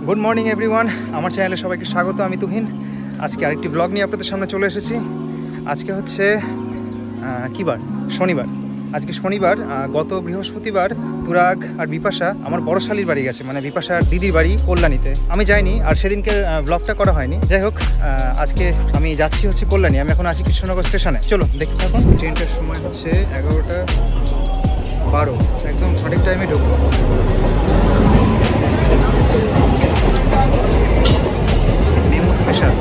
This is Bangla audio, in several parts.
গুড মর্নিং এভরিওয়ান, আমার চ্যানেলে সবাইকে স্বাগত। আমি তুহিন। আজকে আরেকটি ব্লগ নিয়ে আপনাদের সামনে চলে এসেছি। আজকে হচ্ছে কী বার? শনিবার। আজকে শনিবার। গত বৃহস্পতিবার তুরাগ আর বিপাশা আমার বড় শালির বাড়ি গেছে, মানে বিপাশার দিদির বাড়ি কল্যাণীতে। আমি যাইনি, আর সেদিনকে ব্লগটা করা হয়নি। যাই হোক, আজকে আমি যাচ্ছি হচ্ছে কল্যাণী। আমি এখন আছি কৃষ্ণনগর স্টেশনে। চলো দেখতে থাকুন। ট্রেনটার সময় হচ্ছে 11:12, একদম সঠিক টাইমে ঢুকবো। Memo special.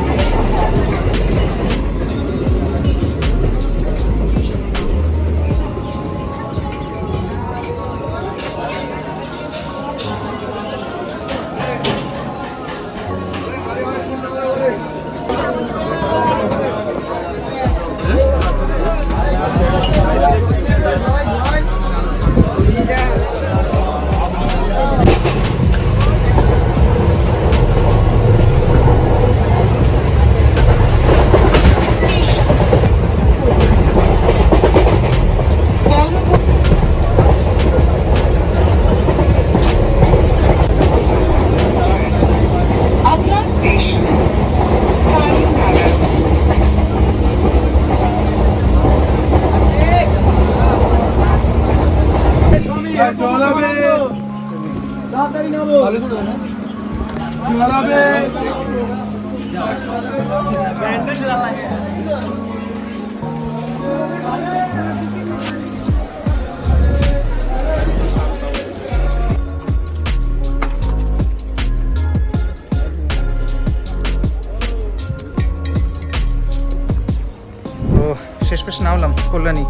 শেষমেশ নামলাম কল্যাণী।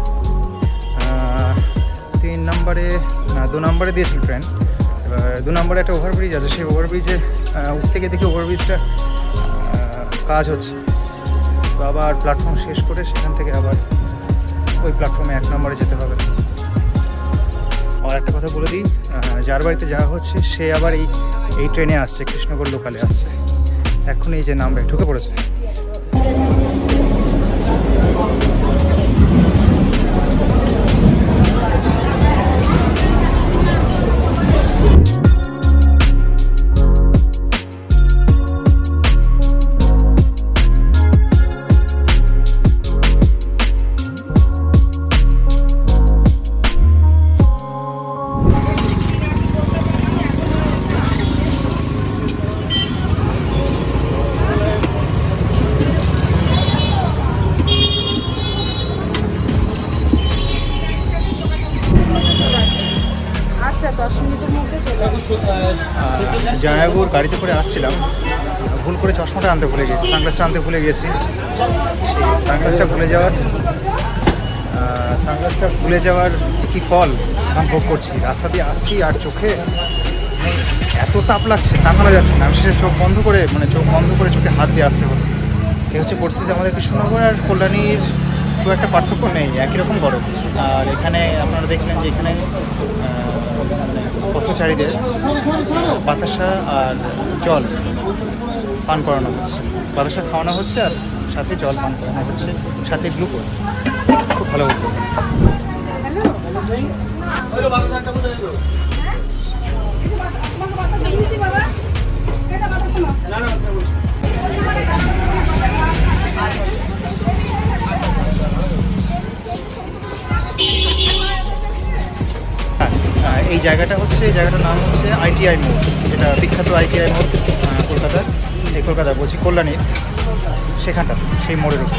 3 নম্বরে না 2 নম্বরে দিয়েছিল ট্রেন। এবার 2 নম্বরে একটা ওভারব্রিজ আছে, সেই ওভারব্রিজে উঠতে গিয়ে দেখি ওভারব্রিজটা কাজ হচ্ছে। তো আবার প্ল্যাটফর্ম শেষ করে সেখান থেকে আবার ওই প্ল্যাটফর্মে 1 নম্বরে যেতে হবে। আর একটা কথা বলে দিই, যার বাড়িতে যাওয়া হচ্ছে সে আবার এই ট্রেনে আসছে, কৃষ্ণনগর লোকালে আসছে। এখন এই যে নামবে, ঢুকে পড়েছে। জায়াগুর গাড়িতে করে আসছিলাম, ভুল করে চশমাটা আনতে ভুলে গেছি, সানগ্লাসটা আনতে ভুলে গেছি। সেই সানগ্লাসটা ভুলে যাওয়ার কি ফল আমি ভোগ করছি। রাস্তা দিয়ে আসছি আর চোখে এত তাপ লাগছে, তাকানো যাচ্ছে না। আমি চোখ বন্ধ করে চোখে হাত দিয়ে আসতে হতো। এই হচ্ছে পরিস্থিতি আমাদের কৃষ্ণনগর আর কল্যাণীর। খুব একটা পার্থক্য নেই, একই রকম গরম। আর এখানে আপনারা দেখলেন যে এখানে পথচারীদের বাতাসা আর জল পান করানো হচ্ছে। বাতাসা খাওয়ানো হচ্ছে আর সাথে জল পান করানো হচ্ছে, সাথে গ্লুকোজ। খুব ভালো উদ্যোগ। এই জায়গাটার নাম হচ্ছে ITI মোড়, যেটা বিখ্যাত ITI মোড় কলকাতার বলছি কল্যাণীর, সেখানটা সেই মোড়ের উপর।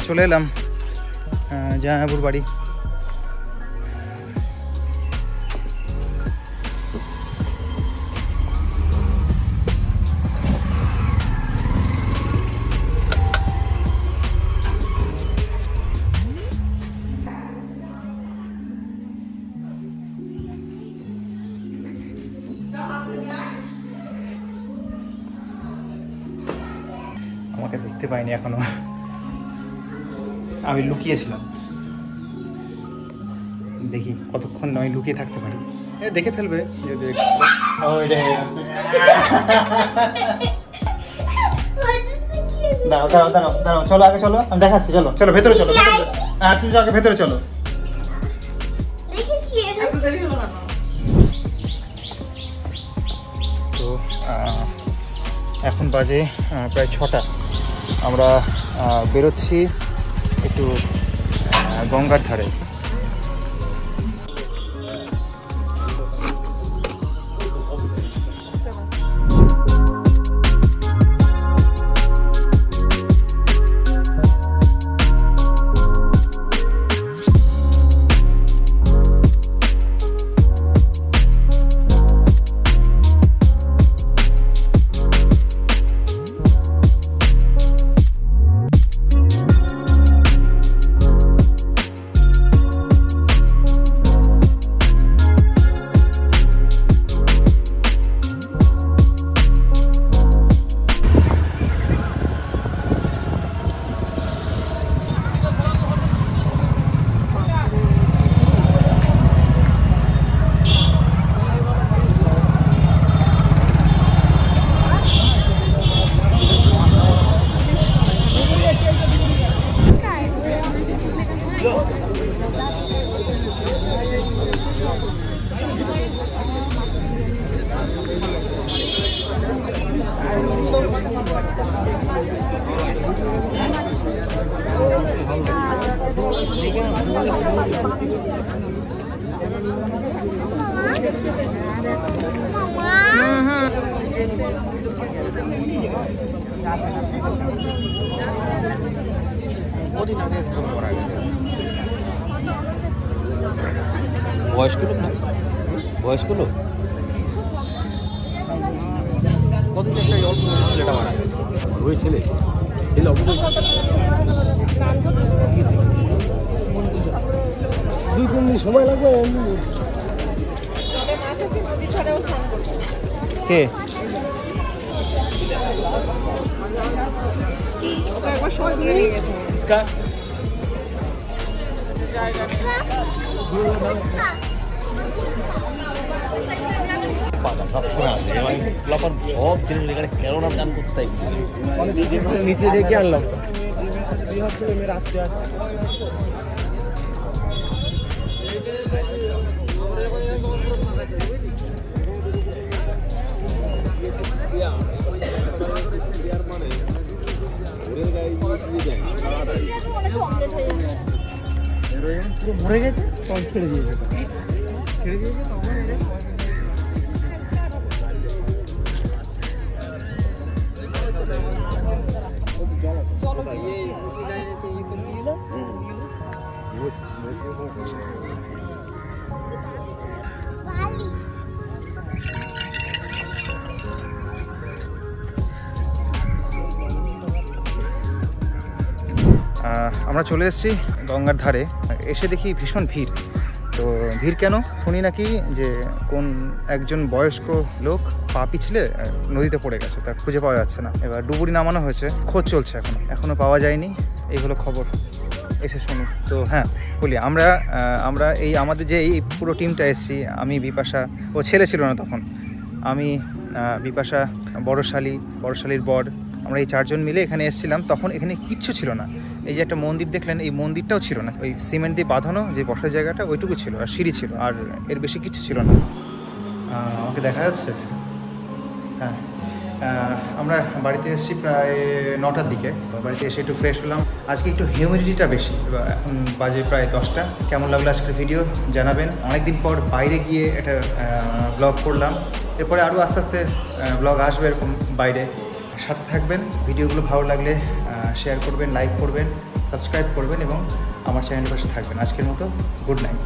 চলে এলাম জামাইবাবুর বাড়ি। আমাকে দেখতে পাইনি এখনো, আমি লুকিয়েছিলাম। দেখি কতক্ষণ নয় লুকিয়ে থাকতে পারি। দেখে ফেলবে যদি দাঁড়াও দাঁড়াও দাঁড়াও দাঁড়াও, চলো আগে চলো, আমি দেখাচ্ছি। চলো চলো ভেতরে চলো, হ্যাঁ তুমি আগে ভেতরে চলো। তো এখন বাজে প্রায় 6টা। আমরা বেরোচ্ছি একটু গঙ্গার ধারে। বয়স্ক লোক না, বয়স্ক লোক কতদিন একটা অল্প ছেলেটা মারা গেছে। ওই ছেলে ছেলে অবশ্যই 2-3 দিন সময় লাগবে। কে इसका সব ছেলে কেন নাম গান করতে নিচে রেখে আনলাম। মরে গেছে তখন ছেড়ে দিয়েছে, ছেড়ে দিয়েছে তখন আমরা চলে এসেছি গঙ্গার ধারে। এসে দেখি ভীষণ ভিড়। তো ভিড় কেন শুনি নাকি যে কোন একজন বয়স্ক লোক পা পিছলে নদীতে পড়ে গেছে, তা খুঁজে পাওয়া যাচ্ছে না। এবার ডুবুরি নামানো হয়েছে, খোঁজ চলছে, এখনো পাওয়া যায়নি। এই হলো খবর, এসে শুনি। তো হ্যাঁ বলি, আমরা এই আমাদের যে এই পুরো টিমটা এসেছি, আমি বিপাশা, ও ছেলে ছিল না তখন, আমি বিপাশা, বড়শালির বর, আমরা এই 4 জন মিলে এখানে এসেছিলাম। তখন এখানে কিচ্ছু ছিল না। এই যে একটা মন্দির দেখলেন, এই মন্দিরটাও ছিল না। ওই সিমেন্ট দিয়ে বাঁধানো যে বসার জায়গাটা ওইটুকু ছিল, আর সিঁড়ি ছিল, আর এর বেশি কিছু ছিল না। আমাকে দেখা যাচ্ছে? হ্যাঁ, আমরা বাড়িতে এসেছি প্রায় 9টার দিকে। বাড়িতে এসে একটু ফ্রেশ হলাম। আজকে একটু হিউমিডিটিটা বেশি, এখন বাজে প্রায় 10টা। কেমন লাগলো আজকের ভিডিও জানাবেন। অনেকদিন পর বাইরে গিয়ে একটা ব্লগ করলাম। এরপরে আরও আস্তে আস্তে ব্লগ আসবে এরকম বাইরে। সাথে থাকবেন। ভিডিওগুলো ভালো লাগলে শেয়ার করবেন, লাইক করবেন, সাবস্ক্রাইব করবেন এবং আমার চ্যানেলের পাশে থাকবেন। আজকের মতো গুড নাইট।